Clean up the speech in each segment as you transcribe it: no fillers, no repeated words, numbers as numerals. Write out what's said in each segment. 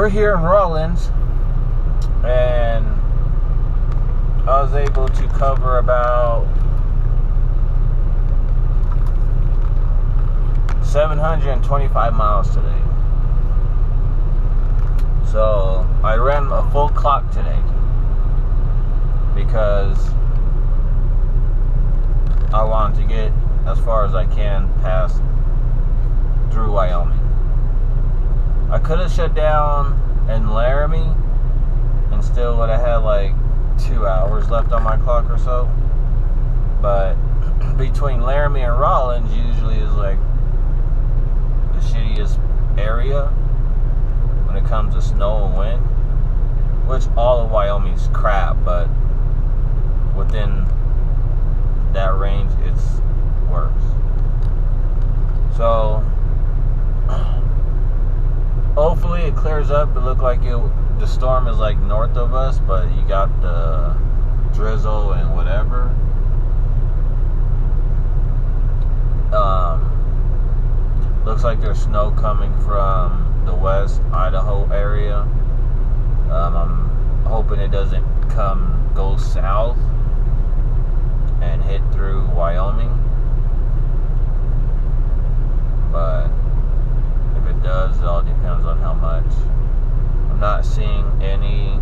we're here in Rawlins, and I was able to cover about 725 miles today. So I ran a full clock today because I wanted to get as far as I can past through Wyoming. I could have shut down in Laramie and still would have had like 2 hours left on my clock or so. But between Laramie and Rawlins usually is like the shittiest area when it comes to snow and wind, which all of Wyoming's crap, but within that range it's worse. So hopefully it clears up. It looked like the storm is like north of us, but you got the drizzle and whatever. Looks like there's snow coming from the west Idaho area. I'm hoping it doesn't go south and hit through Wyoming. But if it does, it all depends on how much. I'm not seeing any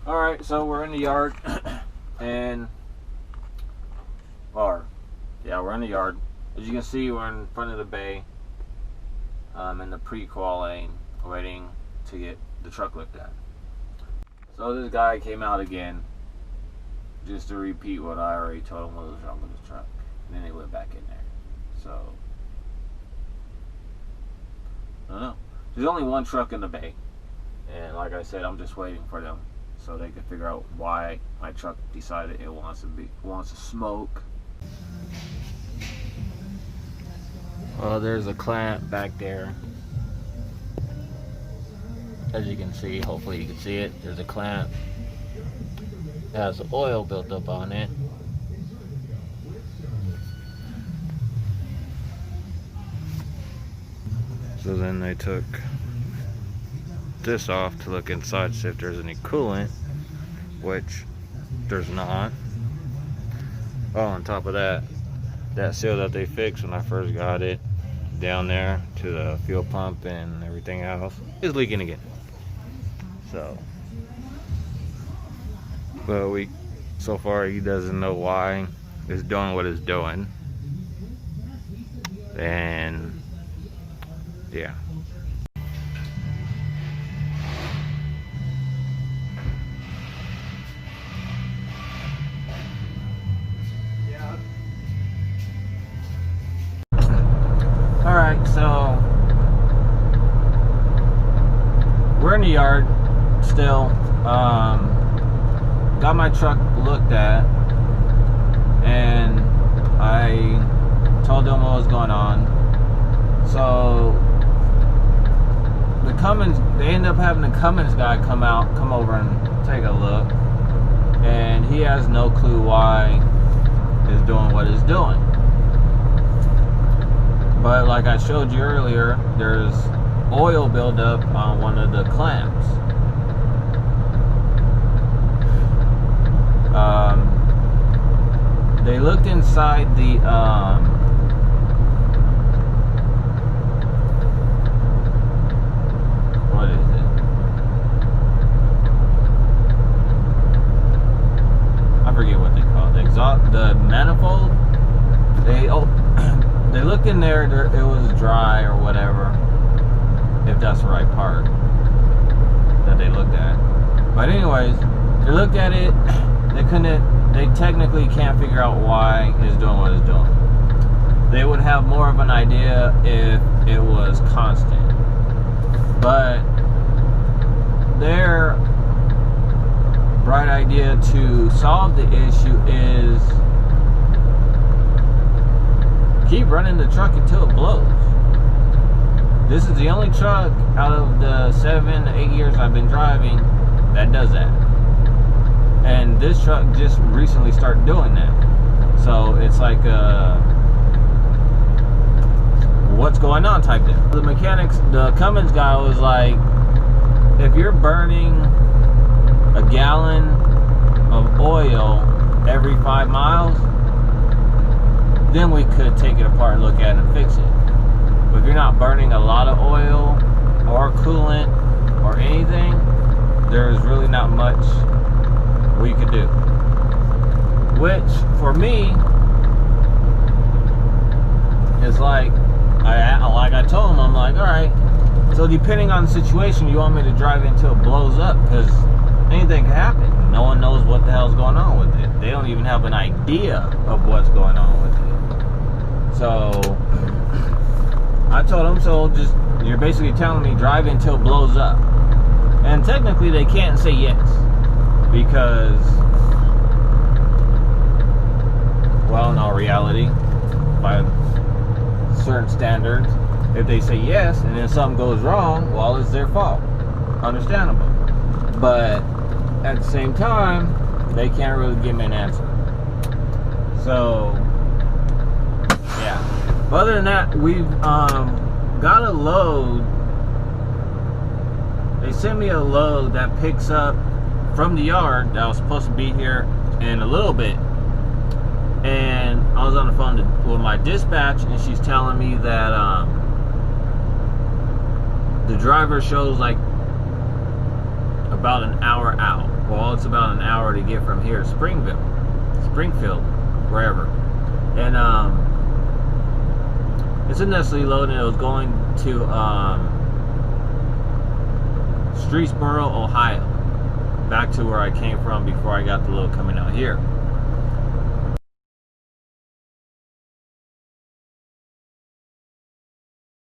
Alright, so we're in the yard, and, we're in the yard. As you can see, we're in front of the bay, in the pre-qual lane, waiting to get the truck looked at. So this guy came out again, just to repeat what I already told him what was wrong with the truck. And then he went back in there. So, I don't know. There's only one truck in the bay, and like I said, I'm just waiting for them so they can figure out why my truck decided it wants to smoke. Well, there's a clamp back there. As you can see, hopefully you can see it. There's a clamp. It has oil built up on it. So then they took this off to look inside, see if there's any coolant, which there's not. Oh, on top of that, that seal that they fixed when I first got it down there to the fuel pump and everything else is leaking again. So, but so far he doesn't know why it's doing what it's doing. And yeah. Alright, so we're in the yard still. Got my truck looked at, and I told them what was going on. So they ended up having the Cummins guy come over and take a look, and he has no clue why it's doing what it's doing. But like I showed you earlier, there's oil buildup on one of the clamps. They looked inside the what is it? I forget what they call it. The manifold. They looked in there. It was dry or whatever, if that's the right part that they looked at. But anyways, they looked at it. They technically can't figure out why it's doing what it's doing. They would have more of an idea if it was constant. But their bright idea to solve the issue is keep running the truck until it blows. This is the only truck out of the 7 to 8 years I've been driving that does that. And this truck just recently started doing that. So it's like what's going on type thing. The Cummins guy was like, if you're burning a gallon of oil every 5 miles, then we could take it apart and look at it and fix it. But if you're not burning a lot of oil or coolant or anything, there's really not much we could do. Which, for me, is like I told him, I'm like, alright, so depending on the situation, you want me to drive it until it blows up, because anything can happen. No one knows what the hell's going on with it. They don't even have an idea of what's going on with it. So I told him, so you're basically telling me drive it until it blows up. And technically they can't say yes, because, well, in all reality, by certain standards, if they say yes and then something goes wrong, well, it's their fault. Understandable. But at the same time, they can't really give me an answer. So yeah. But other than that, we've got a load. They sent me a load that picks up from the yard that was supposed to be here in a little bit. And I was on the phone with my dispatch, and she's telling me that the driver shows like about an hour out. Well, it's about an hour to get from here to Springfield, wherever. And it didn't necessarily load, and it was going to Streetsboro, Ohio, back to where I came from before I got the load coming out here.